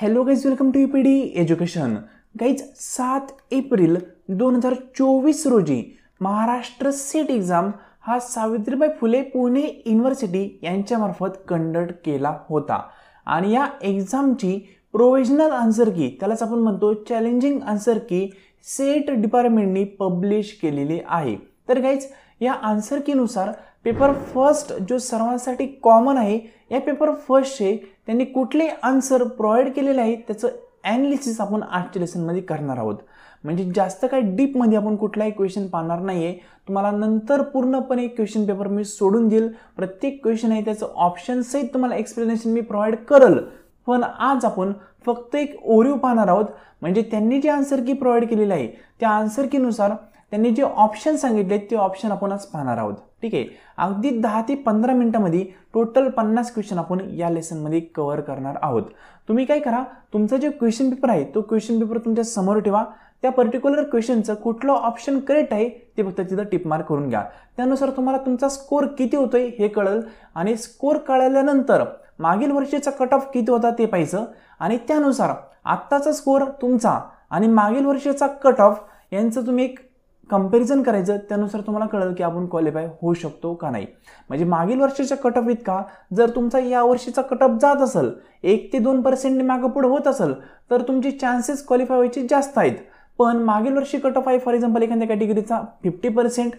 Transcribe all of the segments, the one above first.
Hello guys, welcome to UPD education. Guys 7 April 2024 रोजी Maharashtra SET exam हा Savitribai Phule Pune university यांच्यामार्फत conduct केला होता आणि या एक्झामची प्रोव्हिजनल आन्सर की, त्यालाच आपण म्हणतो चॅलेंजिंग आन्सर की, सेट डिपार्टमेंटनी पब्लिश केलेली आहे. तर गाईज या आन्सर कीनुसार पेपर फर्स्ट जो सर्वांसाठी कॉमन आहे, या पेपर फर्स्टचे त्यांनी कुठले आन्सर प्रोव्हाइड केलेले आहे त्याचं ॲनालिसिस आपण आजच्या लेसनमध्ये करणार आहोत. म्हणजे जास्त काही डीपमध्ये आपण कुठलाही क्वेश्चन पाहणार नाही आहे. तुम्हाला नंतर पूर्णपणे क्वेश्चन पेपर मी सोडून देईल. प्रत्येक क्वेश्चन आहे त्याचं ऑप्शनसहित तुम्हाला एक्सप्लेनेशन मी प्रोव्हाइड करल. पण आज आपण फक्त एक ओरिओ पाहणार आहोत. म्हणजे त्यांनी जे आन्सर की प्रोव्हाइड केलेलं आहे त्या आन्सर कीनुसार त्यांनी जे ऑप्शन सांगितले ते ऑप्शन आपण आज पाहणार आहोत. ठीक आहे, अगदी 10 ते 15 मिनिटांमध्ये टोटल 50 क्वेश्चन आपण या लेसनमध्ये कव्हर करणार आहोत. तुम्ही काय करा, तुमचा जे क्वेश्चन पेपर आहे तो क्वेश्चन पेपर तुमच्या समोर ठेवा. त्या पर्टिक्युलर क्वेश्चनचं कुठलं ऑप्शन करेक्ट आहे ते फक्त तिथं टिक मार्क करून घ्या. त्यानुसार तुम्हाला तुमचा स्कोर किती होतोय हे कळेल आणि स्कोर कळल्यानंतर मागील वर्षीचा कट ऑफ किती होता ते पाहायचं आणि त्यानुसार आत्ताचा स्कोर तुमचा आणि मागील वर्षीचा कट ऑफ यांचं तुम्ही एक कंपॅरिझन करायचं. त्यानुसार तुम्हाला कळेल की आपण क्वालिफाय होऊ शकतो का नाही. म्हणजे मागील वर्षीचा कट ऑफ इतका जर तुमचा या वर्षीचा कट ऑफ जात असेल 1 ते 2% मागं पुढे होत असेल तर तुमचे चान्सेस क्वालिफाय व्हायचे जास्त आहेत. पण मागील वर्षी कट ऑफ आहे फॉर एक्झाम्पल एखाद्या कॅटेगरीचा 50%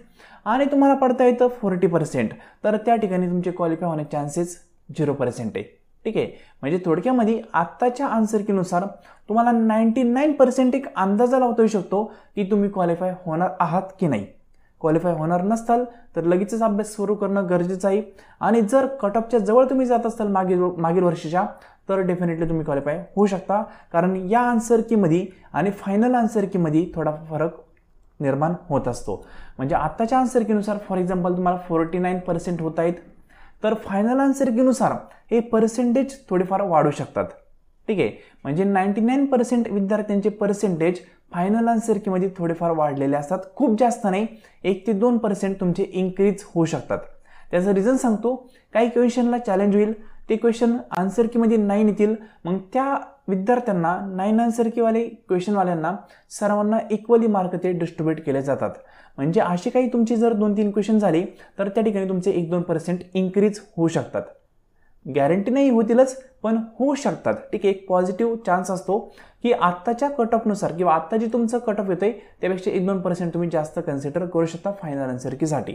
आणि तुम्हाला पडता येतं 40%, तर त्या ठिकाणी तुमचे क्वालिफाय होण्याचे चान्सेस 0% आहे. ठीक आहे, म्हणजे थोडक्यामध्ये आत्ताच्या आन्सर कीनुसार तुम्हाला 99% एक अंदाजा लावता येऊ शकतो की तुम्ही क्वालिफाय होणार आहात की नाही. क्वालिफाय होणार नसताल तर लगेचच अभ्यास सुरू करणं गरजेचं आहे. आणि जर कट ऑफच्या जवळ तुम्ही जात असाल मागील वर्षीच्या तर डेफिनेटली तुम्ही क्वालिफाय होऊ शकता. कारण या आन्सर कीमध्ये आणि फायनल आन्सर कीमध्ये थोडा फरक निर्माण होत असतो. म्हणजे आत्ताच्या आन्सर कीनुसार फॉर एक्झाम्पल तुम्हाला 49% होत आहेत, तर फायनल आन्सर कीनुसार हे पर्सेंटेज थोडेफार वाढू शकतात. ठीक आहे, म्हणजे 99% विद्यार्थ्यांचे पर्सेंटेज फायनल आन्सर कीमध्ये थोडेफार वाढलेले असतात. खूप जास्त नाही, 1 ते 2% तुमचे इन्क्रीज होऊ शकतात. त्याचं रिझन सांगतो. काही क्वेश्चनला चॅलेंज होईल, ते क्वेश्चन आन्सर कीमध्ये 9 येतील. मग त्या विद्यार्थ्यांना 9 आन्सर कीवाले क्वेश्चनवाल्यांना सर्वांना इक्वली मार्क ते डिस्ट्रीब्यूट केले जातात. म्हणजे असे काही तुमचे जर 2-3 क्वेश्चन झाले तर त्या ठिकाणी तुमचे 1-2% इन्क्रीज होऊ शकतात. गॅरंटी नाही होतीलच, पण होऊ शकतात. ठीक आहे, एक पॉझिटिव्ह चान्स असतो की आत्ताच्या कट ऑफनुसार किंवा आत्ता जे तुमचं कट ऑफ येतंय त्यापेक्षा 1-2% तुम्ही जास्त कन्सिडर करू शकता फायनल आन्सर कीसाठी.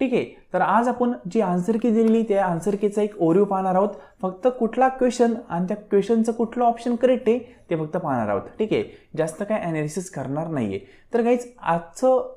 ठीक आहे, तर आज आपण जी आन्सर की दिलेली त्या आन्सर कीचा एक ओरिओ पाहणार आहोत. फक्त कुठला क्वेश्चन आणि त्या क्वेश्चनचं कुठलं ऑप्शन करेक्ट आहे ते फक्त पाहणार आहोत. ठीक आहे, जास्त काय ॲनालिसिस करणार नाहीये. तर गाईज आजचं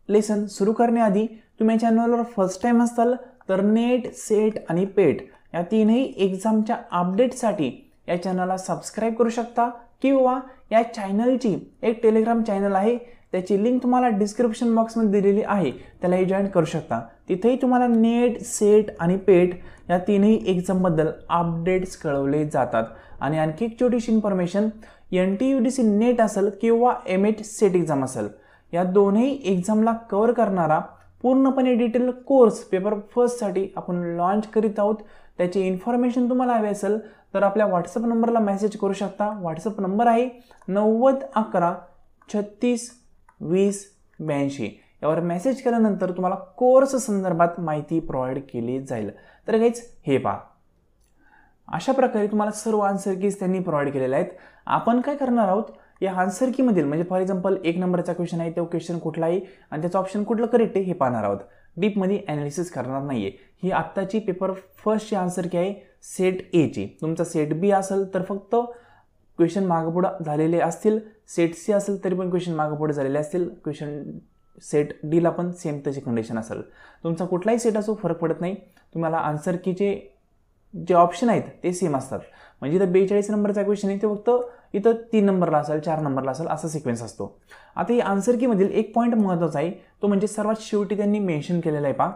लेसन सुरू करण्याआधी तुम्ही या चॅनलवर फर्स्ट टाइम असाल तर नेट, सेट आणि पेट या तीनही एक्झामच्या अपडेटसाठी या चॅनलला सबस्क्राईब करू शकता किंवा या चॅनलची एक टेलिग्राम चॅनल आहे, त्याची लिंक तुम्हाला डिस्क्रिप्शन बॉक्समध्ये दिलेली आहे, त्यालाही जॉईन करू शकता. तिथेही तुम्हाला नेट, सेट आणि पेट या तीनही एक्झामबद्दल अपडेट्स कळवले जातात. आणि आणखी एक छोटीशी इन्फॉर्मेशन, NTUDC नेट असेल किंवा MET सेट एक्झाम असेल, या दोन्ही एक्झामला कव्हर करणारा पूर्णपणे डिटेल कोर्स पेपर फर्स्टसाठी आपण लॉन्च करीत आहोत. त्याची इन्फॉर्मेशन तुम्हाला हवी असेल तर आपल्या व्हॉट्सअप नंबरला मेसेज करू शकता. व्हॉट्सअप नंबर आहे 9011 36 20 82. यावर मेसेज केल्यानंतर तुम्हाला कोर्स संदर्भात माहिती प्रोव्हाइड केली जाईल. तर गाईज हे पहा, अशा प्रकारे तुम्हाला सर्व आन्सर कीज त्यांनी प्रोव्हाइड केलेले आहेत. आपण काय करणार आहोत, या आन्सर कीमधील म्हणजे फॉर एक्झाम्पल 1 नंबरचा क्वेश्चन आहे तो क्वेश्चन कुठला आहे आणि त्याचं ऑप्शन कुठलं करेक्ट आहे हे पाहणार आहोत. डीपमध्ये ॲनालिसिस करणार नाहीये. ही आत्ताची पेपर फर्स्टची आन्सर की आहे सेट एची. तुमचा सेट बी असेल तर फक्त क्वेश्चन मागपुढं झालेले असतील, सेट सी असेल तरी पण क्वेश्चन मागपुढे झालेले असतील, क्वेश्चन सेट डीला पण सेम तशी कंडिशन असेल. तुमचा कुठलाही सेट असो फरक पडत नाही, तुम्हाला आन्सर कीचे जे ऑप्शन आहेत ते सेम असतात. म्हणजे इथं 42 नंबरचा क्वेश्चन आहे ते फक्त इथं 3 नंबरला असेल, 4 नंबरला असेल, असा सिक्वेन्स असतो. आता ही आन्सर कीमधील एक पॉईंट महत्त्वाचा आहे, तो म्हणजे सर्वात शेवटी त्यांनी मेन्शन केलेला आहे.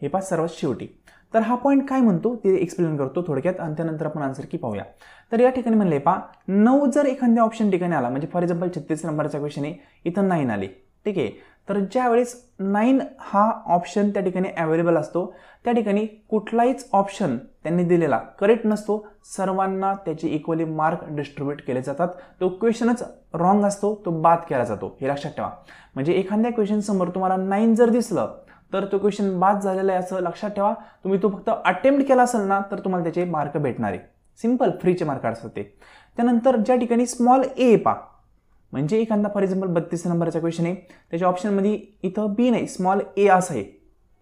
हे पहा सर्वात शेवटी. तर हा पॉईंट काय म्हणतो ते एक्सप्लेन करतो थोडक्यात आणि त्यानंतर आपण आन्सर की पाहूया. तर या ठिकाणी म्हणले पहा 9 जर एखाद्या ऑप्शन ठिकाणी आला, म्हणजे फॉर एक्झाम्पल 36 नंबरचा क्वेश्चन आहे, इथं 9 आले. ठीक आहे, तर ज्यावेळेस 9 हा ऑप्शन त्या ठिकाणी अवेलेबल असतो त्या ठिकाणी कुठलाहीच ऑप्शन त्यांनी दिलेला करेक्ट नसतो, सर्वांना त्याचे इक्वली मार्क डिस्ट्रीब्यूट केले जातात. तो क्वेश्चनच रॉंग असतो, तो बाद केला जातो, हे लक्षात ठेवा. म्हणजे एखाद्या क्वेश्चन समोर तुम्हाला 9 जर दिसलं तर तो क्वेश्चन बाद झालेला आहे असं लक्षात ठेवा. तुम्ही तो फक्त अटेम्प्ट केला असेल ना तर तुम्हाला त्याचे मार्क भेटणार आहे. सिंपल फ्रीचे मार्क असतात ते. त्यानंतर ज्या ठिकाणी स्मॉल ए पा म्हणजे एखादा फॉर एक्झाम्पल 32 नंबरचा क्वेश्चन आहे, त्याच्या ऑप्शनमध्ये इथं बी नाही स्मॉल ए असं आहे,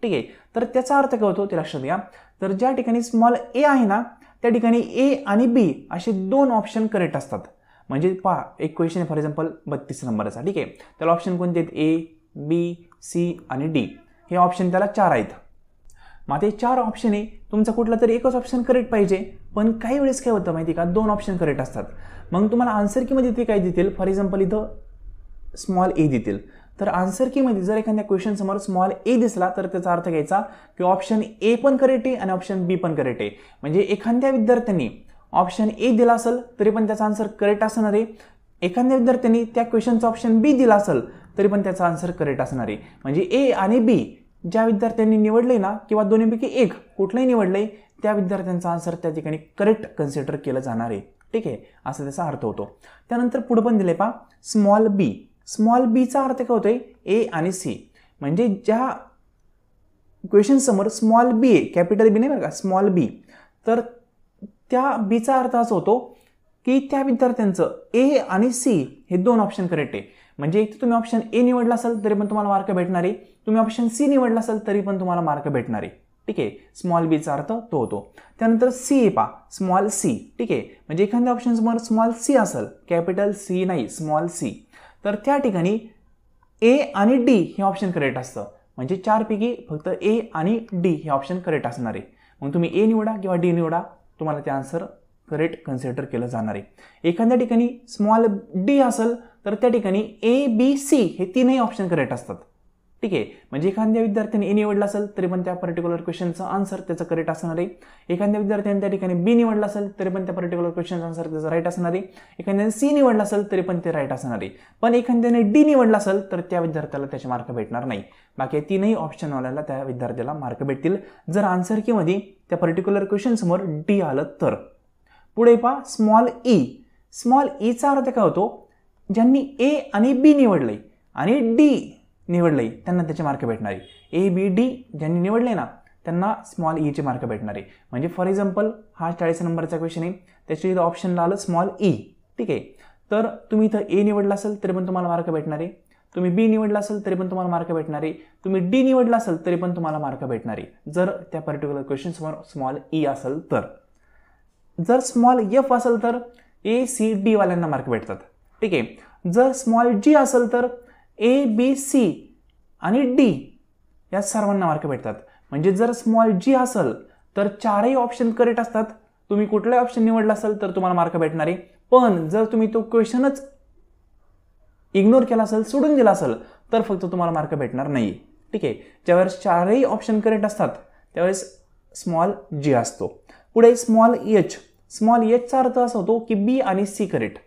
ठीक आहे. तर त्याचा अर्थ काय होतो ते लक्षात घ्या. तर ज्या ठिकाणी स्मॉल ए आहे ना त्या ठिकाणी ए आणि बी असे 2 ऑप्शन करेक्ट असतात. म्हणजे पहा एक क्वेश्चन आहे फॉर एक्झाम्पल 32 नंबरचा, ठीक आहे. त्याला ऑप्शन कोणते आहेत? ए, बी, सी आणि डी. हे ऑप्शन त्याला 4 आहेत. मग ते 4 ऑप्शन आहे, तुमचा कुठला तरी एकच ऑप्शन करेक्ट पाहिजे. पण काही वेळेस काय होतं माहिती का, 2 ऑप्शन करेक्ट असतात. मग तुम्हाला आन्सर कीमध्ये ते काय देतील, फॉर एक्झाम्पल इथं स्मॉल ए देतील. तर आन्सर कीमध्ये जर एखाद्या क्वेश्चन समोर स्मॉल ए दिसला तर त्याचा अर्थ घ्यायचा की ऑप्शन ए पण करेक्ट आहे आणि ऑप्शन बी पण करेक्ट आहे. म्हणजे एखाद्या विद्यार्थ्यांनी ऑप्शन ए दिला असेल तरी पण त्याचा आन्सर करेक्ट असणार आहे. एखाद्या विद्यार्थ्यांनी त्या क्वेश्चनचा ऑप्शन बी दिला असेल तरी पण त्याचा आन्सर करेक्ट असणार आहे. म्हणजे ए आणि बी ज्या विद्यार्थ्यांनी निवडले ना किंवा दोन्हीपैकी एक कुठलंही निवडलंय त्या विद्यार्थ्यांचा आन्सर त्या ठिकाणी करेक्ट कन्सिडर केलं जाणार आहे, ठीक आहे. असं त्याचा अर्थ होतो. त्यानंतर पुढे पण दिले पहा स्मॉल बी. स्मॉल बीचा अर्थ काय होतोय? ए आणि सी. म्हणजे ज्या क्वेश्चन समोर स्मॉल बी आहे, कॅपिटल बी नाही बरं का, स्मॉल बी, तर त्या बीचा अर्थ असा होतो की त्या विद्यार्थ्यांचं ए आणि सी हे 2 ऑप्शन करेक्ट आहे. म्हणजे इथे तुम्ही ऑप्शन ए निवडला असेल तरी पण तुम्हाला मार्क भेटणार आहे, तुम्ही ऑप्शन सी निवडला असेल तरी पण तुम्हाला मार्क भेटणार आहे, ठीक आहे. स्मॉल बीचा अर्थ तो होतो. त्यानंतर सी पा स्मॉल सी, ठीक आहे. म्हणजे एखाद्या ऑप्शन समोर स्मॉल सी असेल, कॅपिटल सी नाही स्मॉल सी, तर त्या ठिकाणी ए आणि डी हे ऑप्शन करेक्ट असतं. म्हणजे 4 पैकी फक्त ए आणि डी हे ऑप्शन करेक्ट असणार आहे. मग तुम्ही ए निवडा किंवा डी निवडा, तुम्हाला ते आन्सर करेक्ट कन्सिडर केलं जाणार आहे. एखाद्या ठिकाणी स्मॉल डी असेल तर त्या ठिकाणी ए बी सी हे 3ही ऑप्शन करेक्ट असतात, ठीक आहे. म्हणजे एखाद्या विद्यार्थ्याने ए निवडला असेल तरी पण त्या पर्टिक्युलर क्वेश्चनचं आन्सर त्याचं करेक्ट असणार आहे. एखाद्या विद्यार्थ्याने त्या ठिकाणी बी निवडला असेल तरी पण त्या पर्टिक्युलर क्वेश्चनचं आन्सर त्याचं राईट असणार आहे. एखाद्याने सी निवडला असेल तरी पण ते राईट असणार आहे. पण एखाद्याने डी निवडला असेल तर त्या विद्यार्थ्याला त्याचे मार्क भेटणार नाही. बाकी 3ही ऑप्शनवाल्याला त्या विद्यार्थ्याला मार्क भेटतील जर आन्सर कीमध्ये त्या पर्टिक्युलर क्वेश्चन समोर डी आलं तर. पुढे पहा स्मॉल ई. स्मॉल ईचा अर्थ काय होतो? ज्यांनी ए आणि बी निवडले आणि डी निवडले त्यांना त्याचे मार्क भेटणार आहे. ए बी डी ज्यांनी निवडले ना त्यांना स्मॉल ईचे मार्क भेटणार आहे. म्हणजे फॉर एक्झाम्पल हा 40 नंबरचा क्वेश्चन आहे, त्याच्या इथं ऑप्शनला आलं स्मॉल ई, ठीक आहे. तर तुम्ही इथं ए निवडला असेल तरी पण तुम्हाला मार्क भेटणार आहे, तुम्ही बी निवडला असेल तरी पण तुम्हाला मार्क भेटणार आहे, तुम्ही डी निवडला असेल तरी पण तुम्हाला मार्क भेटणार आहे जर त्या पर्टिक्युलर क्वेश्चन समोर स्मॉल ई असेल तर. जर स्मॉल एफ असेल तर ए सी डी वाल्यांना मार्क भेटतात, ठीक आहे. जर स्मॉल जी असेल तर ए बी सी आणि डी या सर्वांना मार्क भेटतात. म्हणजे जर स्मॉल जी असेल तर 4ही ऑप्शन करेक्ट असतात, तुम्ही कुठलाही ऑप्शन निवडला असेल तर तुम्हाला मार्क भेटणार आहे. पण जर तुम्ही तो क्वेश्चनच इग्नोर केला असेल, सोडून दिला असेल तर फक्त तुम्हाला मार्क भेटणार नाही, ठीक आहे. ज्यावेळेस 4ही ऑप्शन करेक्ट असतात त्यावेळेस स्मॉल जी असतो. पुढे स्मॉल एच. स्मॉल एचचा अर्थ असा होतो की बी आणि सी करेक्ट,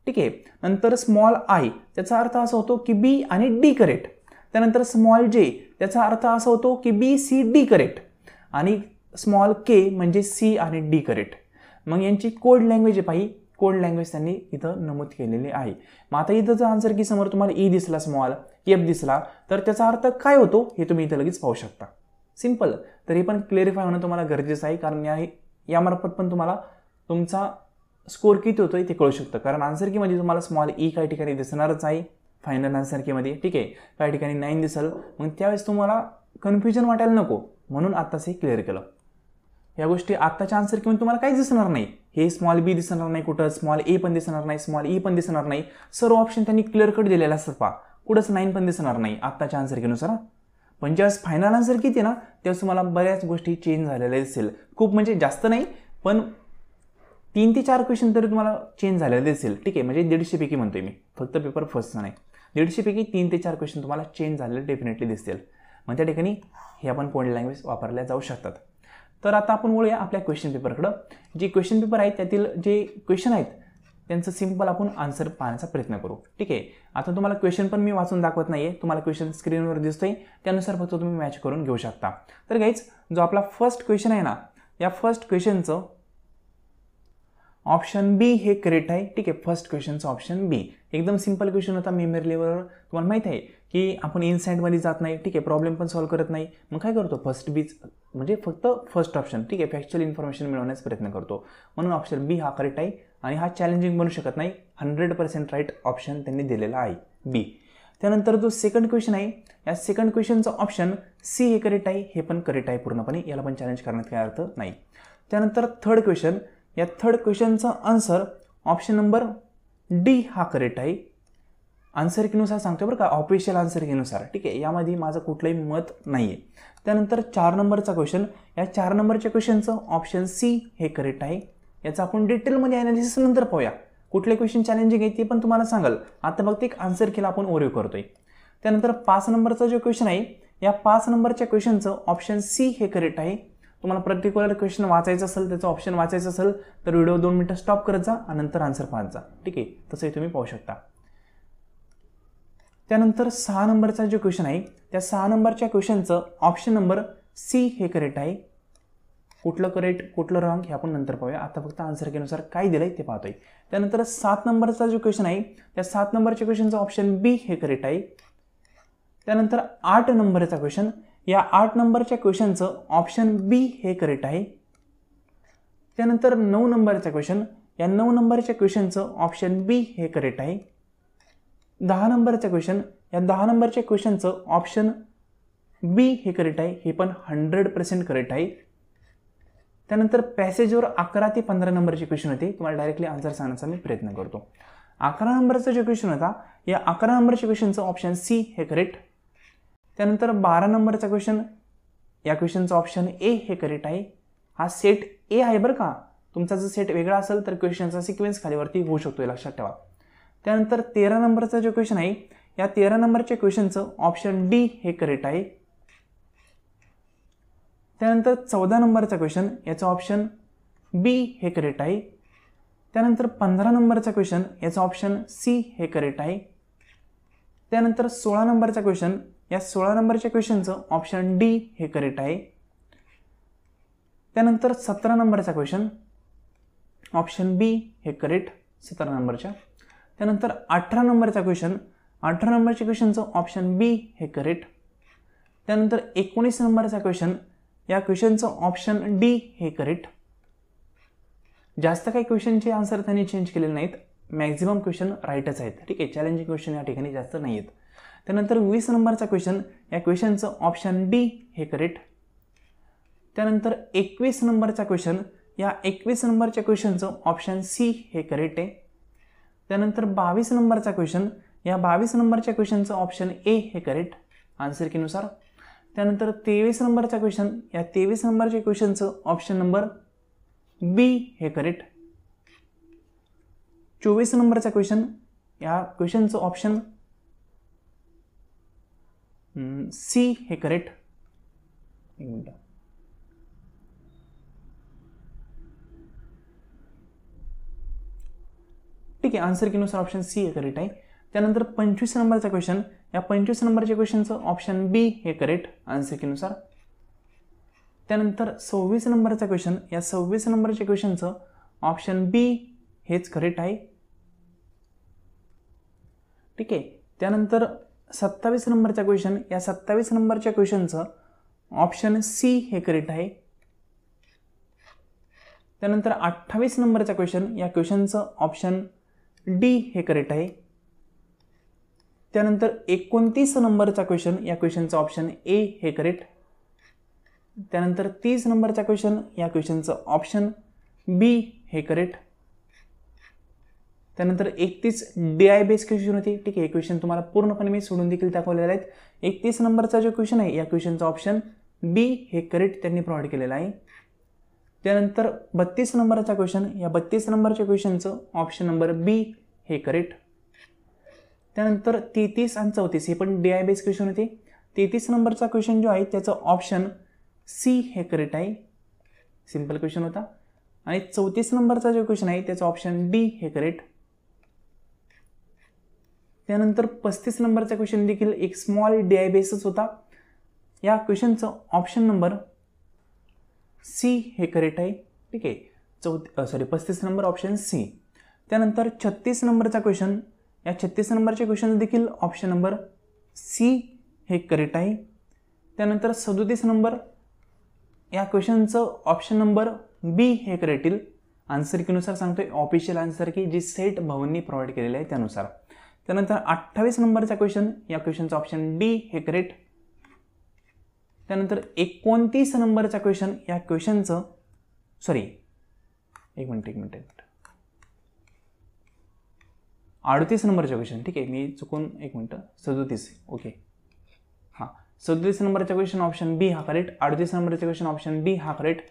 ठीक आहे. नंतर स्मॉल आय त्याचा अर्थ असा होतो की बी आणि डी करेक्ट. त्यानंतर स्मॉल जे त्याचा अर्थ असा होतो की बी सी डी करेक्ट. आणि स्मॉल के म्हणजे सी आणि डी करेक्ट. मग यांची कोड लँग्वेज आहे पाही, कोड लँग्वेज त्यांनी इथं नमूद केलेली आहे. मग आता इथं जर आन्सर की समोर तुम्हाला ई दिसला, स्मॉल एफ दिसला तर त्याचा अर्थ काय होतो हे तुम्ही इथं लगेच पाहू शकता. सिंपल. तर हे पण क्लिअरिफाय होणं तुम्हाला गरजेचं आहे, कारण यामार्फत पण तुम्हाला तुमचा स्कोर किती होतोय ते कळू शकतं. कारण आन्सर कीमध्ये तुम्हाला स्मॉल ई काही ठिकाणी दिसणारच आहे फायनल आन्सर कीमध्ये, ठीक आहे. काही ठिकाणी 9 दिसेल, मग त्यावेळेस तुम्हाला कन्फ्युजन वाटायला नको म्हणून आत्ताच हे क्लिअर केलं. या गोष्टी आत्ताच्या आन्सर कीमध्ये तुम्हाला काहीच दिसणार नाही. हे स्मॉल बी दिसणार नाही कुठं, स्मॉल ए पण दिसणार नाही, स्मॉल ई पण दिसणार नाही. सर्व ऑप्शन त्यांनी क्लिअर कट दिलेले असतात पहा. कुठंच 9 पण दिसणार नाही आत्ताच्या आन्सर कीनुसार. पण ज्यावेळेस फायनल आन्सर किती ना त्यावेळेस तुम्हाला बऱ्याच गोष्टी चेंज झालेल्या दिसेल. खूप म्हणजे जास्त नाही पण 3 ते 4 क्वेश्चन तरी तुम्हाला चेंज झालेले दिसेल, ठीक आहे. म्हणजे 150 पैकी म्हणतोय मी, फक्त पेपर फर्स्टचा नाही. 150 पैकी 3 ते 4 क्वेश्चन तुम्हाला चेंज झालेले डेफिनेटली दिसतील. मग त्या ठिकाणी हे आपण कोड लँग्वेज वापरल्या जाऊ शकतात. तर आता आपण वळूया आपल्या क्वेश्चन पेपरकडं. जे क्वेश्चन पेपर आहेत त्यातील जे क्वेश्चन आहेत त्यांचं सिंपल आपण आन्सर पाहण्याचा प्रयत्न करू. ठीक आहे. आता तुम्हाला क्वेश्चन पण मी वाचून दाखवत नाहीये, तुम्हाला क्वेश्चन स्क्रीनवर दिसतोय, त्यानुसार फक्त तुम्ही मॅच करून घेऊ शकता. तर गाईज जो आपला फर्स्ट क्वेश्चन आहे ना, या फर्स्ट क्वेश्चनचं ऑप्शन बी हे करेक्ट आहे. ठीक आहे. फर्स्ट क्वेश्चनचं ऑप्शन बी एकदम सिंपल क्वेश्चन होता. मेमरी लेवलवर तुम्हाला माहिती आहे की आपण इनसाइडमध्ये जात नाही. ठीक आहे. प्रॉब्लेम पण सॉल्व्ह करत नाही. मग काय करतो, फर्स्ट बीच म्हणजे फक्त फर्स्ट ऑप्शन. ठीक आहे. फॅक्च्युअल इन्फॉर्मेशन मिळवण्याचा प्रयत्न करतो. म्हणून ऑप्शन बी हा करेक्ट आहे आणि हा चॅलेंजिंग बनू शकत नाही. 100% राईट ऑप्शन त्यांनी दिलेला आहे बी. त्यानंतर जो सेकंड क्वेश्चन आहे, या सेकंड क्वेश्चनचं ऑप्शन सी हे करेक्ट आहे. हे पण करेक्ट आहे पूर्णपणे, याला पण चॅलेंज करण्यात काय अर्थ नाही. त्यानंतर थर्ड क्वेश्चन, या थर्ड क्वेश्चनचा आन्सर ऑप्शन नंबर डी हा करेक्ट आहे. आन्सर कीनुसार सांगतो बरं का, ऑफिशियल आन्सर कीनुसार. ठीक आहे. यामध्ये माझं कुठलंही मत नाही आहे. त्यानंतर 4 नंबरचा क्वेश्चन, या 4 नंबरच्या क्वेश्चनचं ऑप्शन सी हे करेक्ट आहे. याचं आपण डिटेलमध्ये ॲनालिसिस नंतर पाहूया. कुठले क्वेश्चन चॅलेंजिंग आहे ते पण तुम्हाला सांगाल. आता फक्त एक आन्सर केला आपण ओरिओ करतोय. त्यानंतर 5 नंबरचा जो क्वेश्चन आहे, या 5 नंबरच्या क्वेश्चनचं ऑप्शन सी हे करेक्ट आहे. तुम्हाला पर्टिक्युलर क्वेश्चन वाचायचं असेल, त्याचं ऑप्शन वाचायचं असेल तर व्हिडिओ 2 मिनिटं स्टॉप करत जा आणि नंतर आन्सर पाहत जा. ठीक आहे. तसंही तुम्ही पाहू शकता. त्यानंतर 6 नंबरचा जो क्वेश्चन आहे, त्या 6 नंबरच्या क्वेश्चनचं ऑप्शन नंबर सी हे करेक्ट आहे. कुठलं करेक्ट कुठलं रॉंग हे आपण नंतर पाहूया. आता फक्त आन्सर केनुसार काय दिलंय ते पाहतोय. त्यानंतर 7 नंबरचा जो क्वेश्चन आहे, त्या 7 नंबरच्या क्वेश्चनचं ऑप्शन बी हे करेक्ट आहे. त्यानंतर 8 नंबरचा क्वेश्चन, या 8 नंबरच्या क्वेश्चनचं ऑप्शन बी हे करेक्ट आहे. त्यानंतर 9 नंबरचा क्वेश्चन, या 9 नंबरच्या क्वेश्चनचं ऑप्शन बी हे करेक्ट आहे. 10 नंबरचा क्वेश्चन, या 10 नंबरच्या क्वेश्चनचं ऑप्शन बी हे करेक्ट आहे. हे पण 100% करेक्ट आहे. त्यानंतर पॅसेजवर 11 ते 15 नंबरचे क्वेश्चन होते. तुम्हाला डायरेक्टली आन्सर सांगण्याचा मी प्रयत्न करतो. 11 नंबरचा जो क्वेश्चन होता, या 11 नंबरच्या क्वेश्चनचं ऑप्शन सी हे करेक्ट. त्यानंतर 12 नंबरचा क्वेश्चन, या क्वेश्चनचं ऑप्शन ए हे करेक्ट आहे. हा सेट ए आहे बरं का. तुमचा जर सेट वेगळा असेल तर क्वेश्चनचा सिक्वेन्स खालीवरती होऊ शकतो, हे लक्षात ठेवा. त्यानंतर 13 नंबरचा जो क्वेश्चन आहे, या 13 नंबरच्या क्वेश्चनचं ऑप्शन डी हे करेक्ट आहे. त्यानंतर 14 नंबरचा क्वेश्चन, याचं ऑप्शन बी हे करेक्ट आहे. त्यानंतर 15 नंबरचा क्वेश्चन, याचं ऑप्शन सी हे करेक्ट आहे. त्यानंतर 16 नंबरचा क्वेश्चन, या 16 नंबरच्या क्वेश्चनचं ऑप्शन डी हे करेक्ट आहे. त्यानंतर 17 नंबरचा क्वेश्चन, ऑप्शन बी हे करेक्ट 17 नंबरच्या. त्यानंतर 18 नंबरचा क्वेश्चन, 18 नंबरच्या क्वेश्चनचं ऑप्शन बी हे करेक्ट. त्यानंतर 19 नंबरचा क्वेश्चन, या क्वेश्चनचं ऑप्शन डी हे करेक्ट. जास्त काही क्वेश्चनचे आन्सर त्यांनी चेंज केलेले नाहीत. मॅक्झिमम क्वेश्चन राईटच आहेत. ठीक आहे. चॅलेंजिंग क्वेश्चन या ठिकाणी जास्त नाही आहेत. त्यानंतर 20 नंबरचा क्वेश्चन, या क्वेश्चनचं ऑप्शन डी हे करेक्ट. त्यानंतर 21 नंबरचा क्वेश्चन, या 21 नंबरच्या क्वेश्चनचं ऑप्शन सी हे करेक्ट आहे. त्यानंतर 22 नंबरचा क्वेश्चन, या 22 नंबरच्या क्वेश्चनचं ऑप्शन ए हे करेक्ट आन्सर कीनुसार. त्यानंतर 23 नंबरचा क्वेश्चन, या 23 नंबरच्या क्वेश्चनचं ऑप्शन नंबर बी हे करेक्ट. 24 नंबरचा क्वेश्चन, या क्वेश्चनचं ऑप्शन सी हे करेक्ट. एक मिनिट. ठीक आहे. आन्सर कीनुसार ऑप्शन सी हे करेक्ट आहे. त्यानंतर 25 नंबरचा क्वेश्चन, या 25 नंबरच्या क्वेश्चनचं ऑप्शन बी हे करेक्ट आन्सर कीनुसार. त्यानंतर 26 नंबरचा क्वेश्चन, या 26 नंबरच्या क्वेश्चनचं ऑप्शन बी हेच करेक्ट आहे. ठीक आहे. त्यानंतर 27 नंबरचा क्वेश्चन, या 27 नंबरच्या क्वेश्चनचं ऑप्शन सी हे करेक्ट आहे. त्यानंतर 28 नंबरचा क्वेश्चन, या क्वेश्चनचं ऑप्शन डी हे करेक्ट आहे. त्यानंतर 29 नंबरचा क्वेश्चन, या क्वेश्चनचं ऑप्शन ए हे करेक्ट. त्यानंतर 30 नंबरचा क्वेश्चन, या क्वेश्चनचं ऑप्शन बी हे करेक्ट. त्यानंतर 31 DI बेस क्वेश्चन होती. ठीक आहे. क्वेश्चन तुम्हाला पूर्णपणे मी सोडून देखील दाखवलेले आहेत. 31 नंबरचा जो क्वेश्चन आहे, या क्वेश्चनचं ऑप्शन बी हे करेक्ट त्यांनी प्रोव्हाइड केलेलं आहे. त्यानंतर 32 नंबरचा क्वेश्चन, या 32 नंबरच्या क्वेश्चनचं ऑप्शन नंबर बी हे करेक्ट. त्यानंतर 33 आणि 34 हे पण DI बेस क्वेश्चन होते. 33 नंबरचा क्वेश्चन जो आहे त्याचं ऑप्शन सी हे करेक्ट आहे. सिंपल क्वेश्चन होता. आणि 34 नंबरचा जो क्वेश्चन आहे त्याचं ऑप्शन डी हे करेक्ट. त्यानंतर 35 नंबरचा क्वेश्चन देखील एक स्मॉल DI बेसच होता. या क्वेश्चनचं ऑप्शन नंबर सी हे करेक्ट आहे. ठीक आहे, 35 नंबर ऑप्शन सी. त्यानंतर 36 नंबरचा क्वेश्चन, या 36 नंबरच्या क्वेश्चन देखील ऑप्शन नंबर सी हे करेक्ट आहे. त्यानंतर 37 नंबर या क्वेश्चनचं ऑप्शन नंबर बी हे करेक्ट येईल. आन्सर कीनुसार सांगतोय, ऑफिशियल आन्सर की जी सेट भवननी प्रोव्हाइड केलेलं आहे त्यानुसार. त्यानंतर 28 नंबरचा क्वेश्चन, या क्वेश्चनचं ऑप्शन डी हे करेक्ट. त्यानंतर 29 नंबरचा क्वेश्चन, या क्वेश्चनचं एक मिनिट 38 नंबरचा क्वेश्चन. ठीक आहे, मी चुकून 37. ओके, हां, 37 नंबरचा क्वेश्चन ऑप्शन बी हा करेक्ट. 38 नंबरचा क्वेश्चन ऑप्शन बी हा करेक्ट.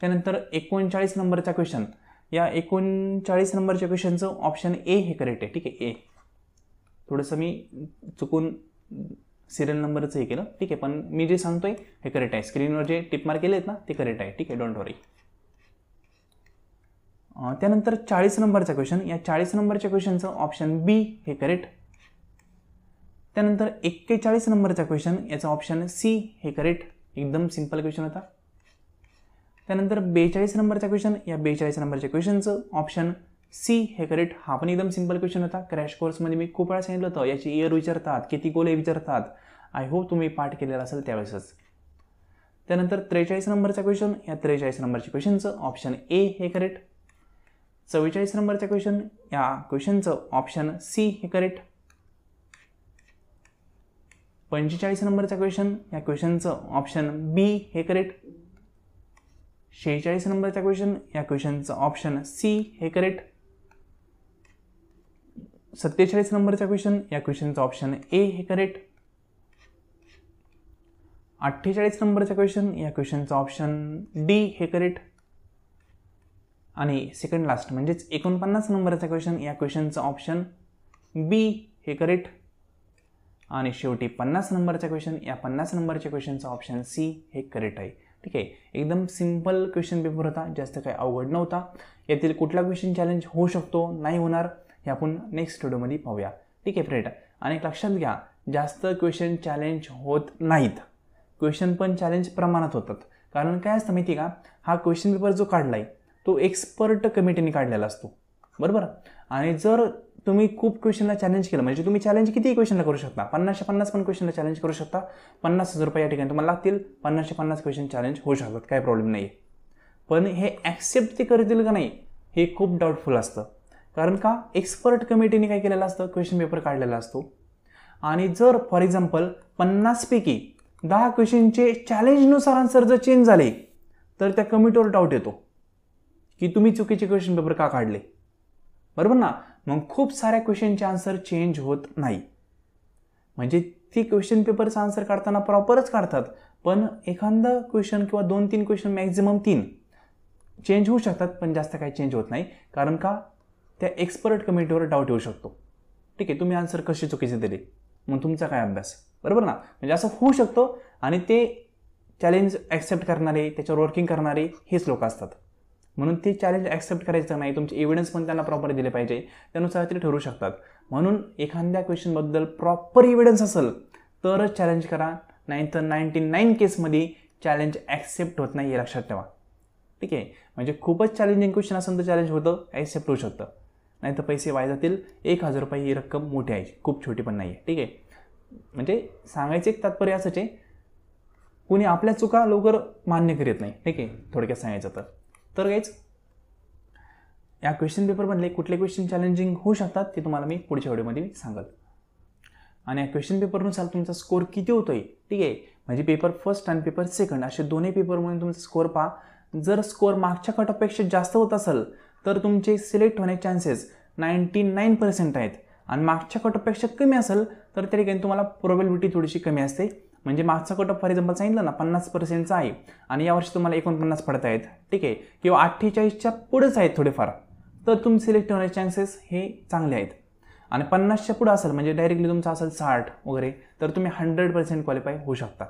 त्यानंतर 39 नंबरचा क्वेश्चन, या 39 नंबरच्या क्वेश्चनचं ऑप्शन ए हे करेक्ट आहे. ठीक आहे, ए. थोडंसं मी चुकून सिरियल नंबरचं हे केलं. ठीक आहे, पण मी जे सांगतोय हे करेक्ट आहे. स्क्रीनवर जे टिप मार्क केले आहेत ना ते करेक्ट आहे. ठीक आहे, डोंट वरी. त्यानंतर 40 नंबरचा क्वेश्चन, या 40 नंबरच्या क्वेश्चनचं ऑप्शन बी हे करेक्ट. त्यानंतर 41 नंबरचा क्वेश्चन, याचा ऑप्शन सी हे करेक्ट. एकदम सिंपल क्वेश्चन होता. त्यानंतर 42 नंबरचा क्वेश्चन, या 42 नंबरच्या क्वेश्चनचं ऑप्शन सी हे करेक्ट. हा पण एकदम सिंपल क्वेश्चन होता. क्रॅश कोर्समध्ये मी खूप वेळा सांगितलं होतं याची इयर विचारतात, किती गोले विचारतात. आय होप तुम्ही पाठ केलेला असेल त्यावेळेसच. त्यानंतर 43 नंबरचा क्वेश्चन, या 43 नंबरच्या क्वेश्चनचं ऑप्शन ए हे करेक्ट. 44 नंबरचा क्वेश्चन, या क्वेश्चनचं ऑप्शन सी हे करेक्ट. 45 नंबरचा क्वेश्चन, या क्वेश्चनचं ऑप्शन बी हे करेक्ट. 46 नंबरचा क्वेश्चन, या क्वेश्चनचं ऑप्शन सी हे करेक्ट. 47 नंबरचा क्वेश्चन, या क्वेश्चनचं ऑप्शन ए हे करेक्ट. 48 नंबरचा क्वेश्चन, या क्वेश्चनचं ऑप्शन डी हे करेक्ट. आणि सेकंड लास्ट म्हणजेच 49 नंबरचा क्वेश्चन, या क्वेश्चनचं ऑप्शन बी हे करेक्ट. आणि शेवटी 50 नंबरचा क्वेश्चन, या 50 नंबरच्या क्वेश्चनचं ऑप्शन सी हे करेक्ट आहे. ठीक आहे, एकदम सिंपल क्वेश्चन पेपर होता, जास्त काही अवघड नव्हता. यातील कुठला क्वेश्चन चॅलेंज होऊ शकतो, नाही होणार, हे आपण नेक्स्ट व्हिडिओमध्ये पाहूया. ठीक आहे फ्रेंड. आणि लक्षात घ्या, जास्त क्वेश्चन चॅलेंज होत नाहीत, क्वेश्चन पण चॅलेंज प्रमाणात होतात. कारण काय असतं माहिती का, हा क्वेश्चन पेपर जो काढलाय तो एक्सपर्ट कमिटीने काढलेला असतो, बरोबर. आणि जर तुम्ही खूप क्वेश्चनला चॅलेंज केलं, म्हणजे तुम्ही चॅलेंज किती क्वेश्चनला करू शकता, 50 पण क्वेश्चनला चॅलेंज करू शकता. 50,000 रुपये या ठिकाणी तुम्हाला लागतील. 50 क्वेश्चन चॅलेंज होऊ शकतात, काय प्रॉब्लेम नाही. पण हे ॲक्सेप्ट ते करतील का नाही हे खूप डाऊटफुल असतं. कारण का, एक्सपर्ट कमिटीने काय केलेलं असतं, क्वेश्चन पेपर काढलेला असतो. आणि जर फॉर एक्झाम्पल 50 पैकी 10 क्वेश्चनचे चॅलेंजनुसार आन्सर जर चेंज झाले तर त्या कमिटीवर डाऊट येतो की तुम्ही चुकीचे क्वेश्चन पेपर का काढले, बरोबर ना. मग खूप साऱ्या क्वेश्चनचे आन्सर चेंज होत नाही. म्हणजे ती क्वेश्चन पेपरचं आन्सर काढताना प्रॉपरच काढतात, पण एखादा क्वेश्चन किंवा 2-3 क्वेश्चन, मॅक्झिमम 3 चेंज होऊ शकतात, पण जास्त काही चेंज होत नाही. कारण का, त्या एक्सपर्ट कमिटीवर डाऊट येऊ शकतो. ठीक आहे, तुम्ही आन्सर कसे चुकीचे दिले, मग तुमचा काय अभ्यास, बरोबर ना. म्हणजे असं होऊ शकतं. आणि ते चॅलेंज ॲक्सेप्ट करणारे, त्याच्यावर वर्किंग करणारे हेच लोक असतात. म्हणून ते चॅलेंज ॲक्सेप्ट करायचं नाही, तुमचे एव्हिडन्स पण त्यांना प्रॉपर दिले पाहिजे, त्यानुसार ते ठरवू शकतात. म्हणून एखाद्या क्वेश्चनबद्दल प्रॉपर एव्हिडन्स असेल तरच चॅलेंज करा, नाहीतर 99 केसमध्ये चॅलेंज ॲक्सेप्ट होत नाही, हे लक्षात ठेवा. ठीक आहे, म्हणजे खूपच चॅलेंजिंग क्वेश्चन असेल तर चॅलेंज होतं, ॲक्सेप्ट होऊ शकतं, नाही तर पैसे वाया जातील. 1,000 रुपये ही रक्कम मोठी आहे, खूप छोटी पण नाही आहे. ठीक आहे, म्हणजे सांगायचं एक तात्पर्य असंच आहे, कोणी आपल्या चुका लवकर मान्य करीत नाही. ठीक आहे, थोडक्यात सांगायचं तर गाईज, या क्वेश्चन पेपरमधले कुठले क्वेश्चन चॅलेंजिंग होऊ शकतात ते तुम्हाला मी पुढच्या व्हिडिओमध्ये सांगेल. आणि या क्वेश्चन पेपरनुसार तुमचा स्कोअर किती होतोय. ठीक आहे, म्हणजे पेपर फर्स्ट आणि पेपर सेकंड असे दोन्ही पेपरमध्ये तुमचा स्कोअर पहा. जर स्कोअर मागच्या कटऑफपेक्षा जास्त होत असेल तर तुमचे सिलेक्ट होण्याचे चान्सेस 99% आहेत. आणि मागच्या कटऑफपेक्षा कमी असेल तर त्या ठिकाणी तुम्हाला प्रोबॅबिलिटी थोडीशी कमी असते. म्हणजे मागचा कट ऑफ फॉर एक्झाम्पल सांगितलं ना 50%चा आहे आणि यावर्षी तुम्हाला 49 पडत आहेत. ठीक आहे, किंवा 48च्या पुढेच आहेत थोडेफार, तर तुम्ही सिलेक्ट होण्याचे चान्सेस हे चांगले आहेत. आणि 50च्या पुढे असेल म्हणजे डायरेक्टली तुमचं असेल 60 वगैरे, तर तुम्ही 100% क्वालिफाय होऊ शकता.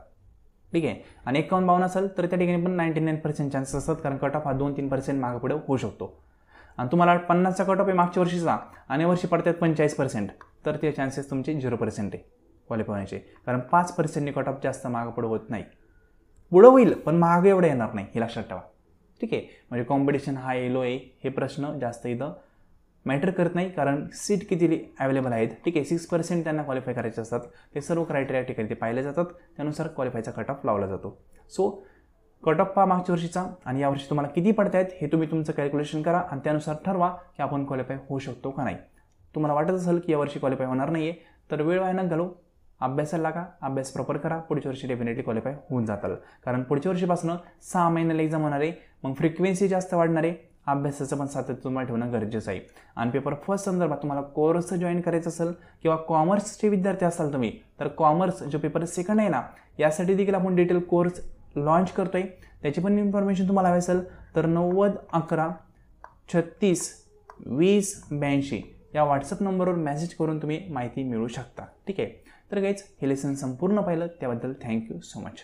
ठीक आहे, आणि 51-52 असेल तर त्या ठिकाणी पण 99% चान्सेस असतात, कारण कट ऑफ हा 2-3% मागे पुढे होऊ शकतो. आणि तुम्हाला 50चा कट ऑफ आहे मागच्या वर्षीचा आणि वर्षी पडतात 45%, तर ते चान्सेस तुमचे 0% आहे क्वालिफाय होण्याचे, कारण 5%नी कट ऑफ जास्त मागं पुढं होत नाही. पुढं होईल पण मागं एवढं येणार नाही, हे लक्षात ठेवा. ठीक आहे, म्हणजे कॉम्पिटिशन हा लो आहे हे प्रश्न जास्त इथं मॅटर करत नाही, कारण सीट किती अवेलेबल आहेत. ठीक आहे, 6% त्यांना क्वालिफाय करायचे असतात. ते सर्व क्रायटेरिया ठिकाणी ते पाहिले जातात, त्यानुसार क्वालिफायचा कट ऑफ लावला जातो. सो कट ऑफ पहा मागच्या वर्षीचा आणि यावर्षी तुम्हाला किती पडत आहेत हे तुम्ही तुमचं कॅल्क्युलेशन करा आणि त्यानुसार ठरवा की आपण क्वालिफाय होऊ शकतो का नाही. तुम्हाला वाटत असेल की यावर्षी क्वालिफाय होणार नाही आहे तर वेळ वाया न घालू, अभ्यासाला लागा, अभ्यास प्रॉपर करा. पुढच्या वर्षी डेफिनेटली क्वालिफाय होऊन जाताल, कारण पुढच्या वर्षीपासून 6 महिन्याला एक्झाम होणार आहे. मग फ्रिक्वेन्सी जास्त वाढणार आहे, अभ्यासाचं पण सातत्य तुम्हाला ठेवणं गरजेचं आहे. आणि पेपर फर्स्ट संदर्भात तुम्हाला कोर्स जॉईन करायचं असेल किंवा कॉमर्सचे विद्यार्थी असाल तुम्ही, तर कॉमर्स जो पेपर सेकंड आहे ना, यासाठी देखील आपण डिटेल कोर्स लॉन्च करतोय. त्याची पण इन्फॉर्मेशन तुम्हाला हवी असेल तर 90 11 36 20 82 या व्हॉट्सअप नंबरवर मेसेज करून तुम्ही माहिती मिळवू शकता. ठीक आहे, तर गाईज हे लेसन संपूर्ण पाहिलं त्याबद्दल थँक्यू सो मच.